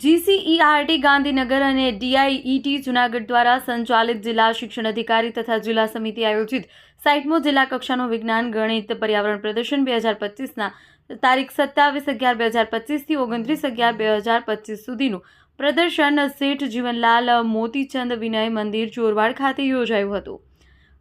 GCERT Gandhinagar અને DIET Junagadh દ્વારા સંચાલિત જિલ્લા શિક્ષણ અધિકારી તથા જિલ્લા સમિતિ આયોજિત 60મો જિલ્લા કક્ષાનો વિજ્ઞાન ગણિત પર્યાવરણ પ્રદર્શન 2025ના તારીખ 27/11/2025 થી 29/11/2025 સુધીનું પ્રદર્શન શેઠ જીવનલાલ મોતીચંદ વિનય મંદિર ચોરવાડ ખાતે યોજાયું હતું।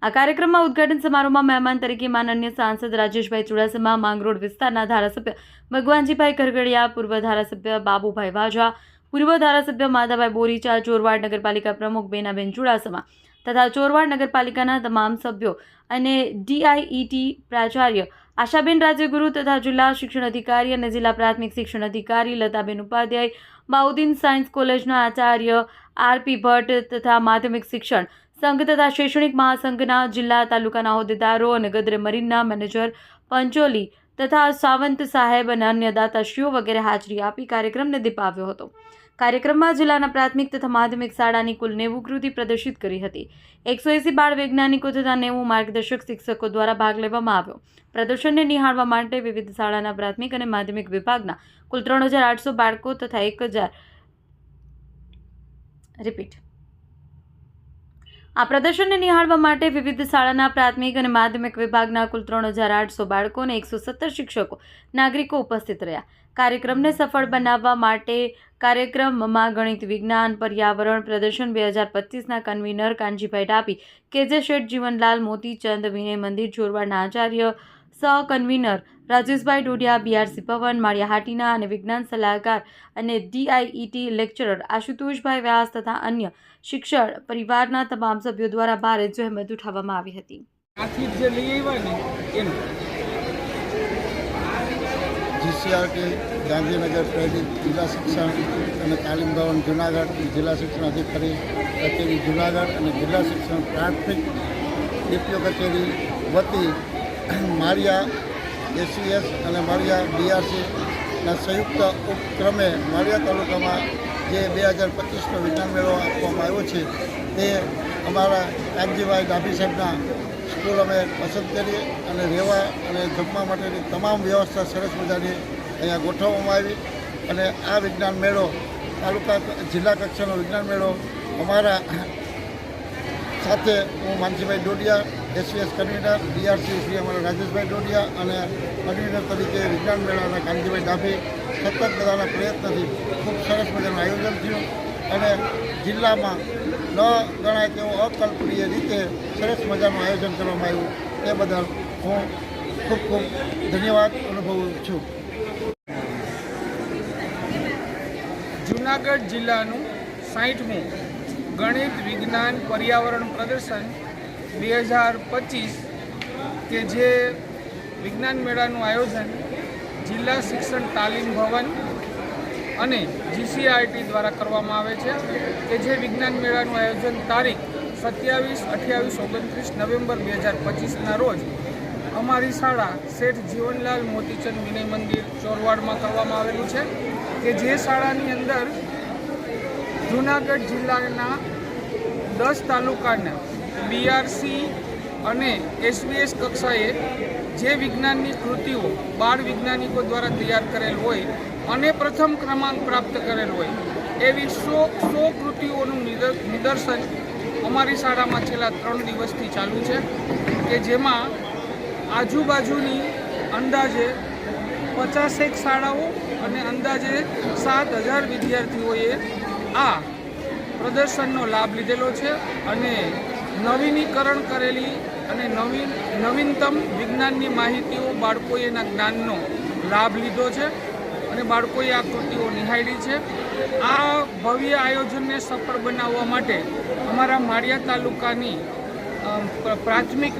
આ કાર્યક્રમમાં ઉદ્ઘાટન સમારોહમાં મહેમાન તરીકે માનનીય સાંસદ રાજેશભાઈ ચુડાસમા, માંગરોળ વિસ્તારના ધારાસભ્ય ભગવાનજીભાઈ કરગડિયા, પૂર્વ ધારાસભ્ય બાબુભાઈ વાજા, પૂર્વ ધારાસભ્ય માધાભાઈ બોરીચા, ચોરવાડ નગરપાલિકા પ્રમુખ બેનાબેન ચુડાસમા તથા ચોરવાડ નગરપાલિકાના તમામ સભ્યો અને DIET પ્રાચાર્ય આશાબેન રાજ્યગુરુ તથા જિલ્લા શિક્ષણ અધિકારી અને જિલ્લા પ્રાથમિક શિક્ષણ અધિકારી લતાબેન ઉપાધ્યાય, બાઉદ્દીન સાયન્સ કોલેજના આચાર્ય RP ભટ્ટ તથા માધ્યમિક શિક્ષણ સંઘ તથા શૈક્ષણિક મહાસંઘના જિલ્લા તાલુકાના હોદ્દેદારો અને ગદ્રે મરીનના મેનેજર પંચોલી તથા સાવંત સાહેબ અને અન્ય દાતાશ્રીઓ વગેરે હાજરી આપી કાર્યક્રમને દીપાવ્યો હતો। કાર્યક્રમમાં જિલ્લાના પ્રાથમિક તથા માધ્યમિક શાળાની કુલ 90 કૃતિ પ્રદર્શિત કરી હતી। 180 બાળ વૈજ્ઞાનિકો તથા 90 માર્ગદર્શક શિક્ષકો દ્વારા ભાગ લેવામાં આવ્યો। પ્રદર્શનને નિહાળવા માટે વિવિધ શાળાના પ્રાથમિક અને માધ્યમિક વિભાગના કુલ 3800 બાળકો તથા 1000 આ પ્રદર્શનને નિહાળવા માટે વિવિધ શાળાના પ્રાથમિક અને માધ્યમિક વિભાગના કુલ 3800 બાળકો અને 117 શિક્ષકો નાગરિકો ઉપસ્થિત રહ્યા। કાર્યક્રમને સફળ બનાવવા માટે કાર્યક્રમમાં ગણિત, વિજ્ઞાન, પર્યાવરણ પ્રદર્શન 2025ના કન્વીનર કાનજીભાઈ ડાભી, KJ શેઠ જીવનલાલ મોતીચંદ વિનય મંદિર ચોરવાડના આચાર્ય, સહ કન્વીનર રાજેશભાઈ ડોડિયા, BRC ભવન માળિયાહાટીના અને વિજ્ઞાન સલાહકાર અને DIET લેક્ચરર આશુતોષભાઈ વ્યાસ તથા અન્ય શિક્ષણ પરિવારના તમામ સભ્યો દ્વારા ભારે જહેમત ઉઠાવવામાં આવી હતી। GCERT ગાંધીનગર પ્રેરિત જિલ્લા શિક્ષણ અને તાલીમ ભવન જૂનાગઢ, જિલ્લા શિક્ષણ અધિકારી કચેરી જૂનાગઢ અને જિલ્લા શિક્ષણ પ્રાથમિક DPO કચેરી વતી માળિયા SES અને માળિયા BRCના સંયુક્ત ઉપક્રમે માળિયા તાલુકામાં જે 2025નો વિજ્ઞાન મેળો આપવામાં આવ્યો છે તે અમારા કાનજીભાઈ ડાભી સાહેબના સ્કૂલ અમે પસંદ કરી અને રહેવા અને જમવા માટેની તમામ વ્યવસ્થા સરસ મજાની અહીંયા ગોઠવવામાં આવી અને આ વિજ્ઞાન મેળો જિલ્લા કક્ષાનો વિજ્ઞાન મેળો અમારા સાથે હું Mansibhai Dodiya, SES convener, BRC Shri અમારા રાજેશભાઈ ડોડિયા અને કન્વીનર તરીકે વિજ્ઞાન મેળાના કાનજીભાઈ ડાભી સતત બધાના પ્રયત્નથી ખૂબ સરસ મજાનું આયોજન થયું અને જિલ્લામાં ન ગણાય તેવું અકલ્પનીય રીતે સરસ મજાનું આયોજન કરવામાં આવ્યું। તે બદલ હું ખૂબ ખૂબ ધન્યવાદ અનુભવું છું। જૂનાગઢ જિલ્લાનું 60મું ગણિત, વિજ્ઞાન, પર્યાવરણ પ્રદર્શન 2025 કે જે વિજ્ઞાન મેળાનું આયોજન જિલ્લા શિક્ષણ તાલીમ ભવન અને GCERT દ્વારા કરવામાં આવે છે કે જે વિજ્ઞાન મેળાનું આયોજન તારીખ 27, 28, 29 નવેમ્બર 2025ના રોજ અમારી શાળા શેઠ જીવનલાલ મોતીચંદ વિનય મંદિર ચોરવાડમાં કરવામાં આવેલું છે કે જે શાળાની અંદર જૂનાગઢ જિલ્લાના 10 તાલુકાના BRC અને SBS કક્ષાએ જે વિજ્ઞાનની કૃતિઓ બાળ વૈજ્ઞાનિકો દ્વારા તૈયાર કરેલ હોય અને પ્રથમ ક્રમાંક પ્રાપ્ત કરેલ હોય એવી 100 કૃતિઓનું નિદર્શન અમારી શાળામાં છેલ્લા 3 દિવસથી ચાલુ છે કે જેમાં આજુબાજુની અંદાજે 50 શાળાઓ અને અંદાજે 7000 વિદ્યાર્થીઓએ આ પ્રદર્શનનો લાભ લીધેલો છે અને નવીનીકરણ કરેલી અને નવીનતમ વિજ્ઞાનની માહિતીઓ બાળકોએ એના જ્ઞાનનો લાભ લીધો છે અને બાળકોએ આ કૃતિઓ નિહાળી છે। આ ભવ્ય આયોજનને સફળ બનાવવા માટે અમારા માળિયા તાલુકાની પ્રાથમિક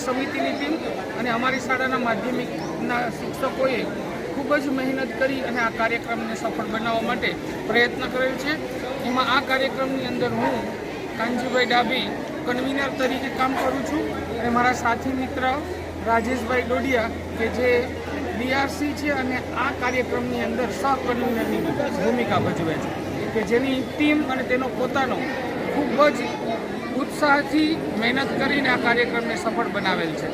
સમિતિની ટીમ અને અમારી શાળાના માધ્યમિકના શિક્ષકોએ ખૂબ જ મહેનત કરી અને આ કાર્યક્રમને સફળ બનાવવા માટે પ્રયત્ન કરેલ છે। એમાં આ કાર્યક્રમની અંદર હું કાનજીભાઈ ડાભી કન્વીનર તરીકે કામ કરું છું અને મારા સાથી મિત્ર રાજેશભાઈ ડોડિયા કે જે BRC છે અને આ કાર્યક્રમની અંદર સહ કન્વીનરની ભૂમિકા ભજવે છે કે જેની ટીમ અને તેનો પોતાનો ખૂબ જ ઉત્સાહથી મહેનત કરીને આ કાર્યક્રમને સફળ બનાવેલ છે।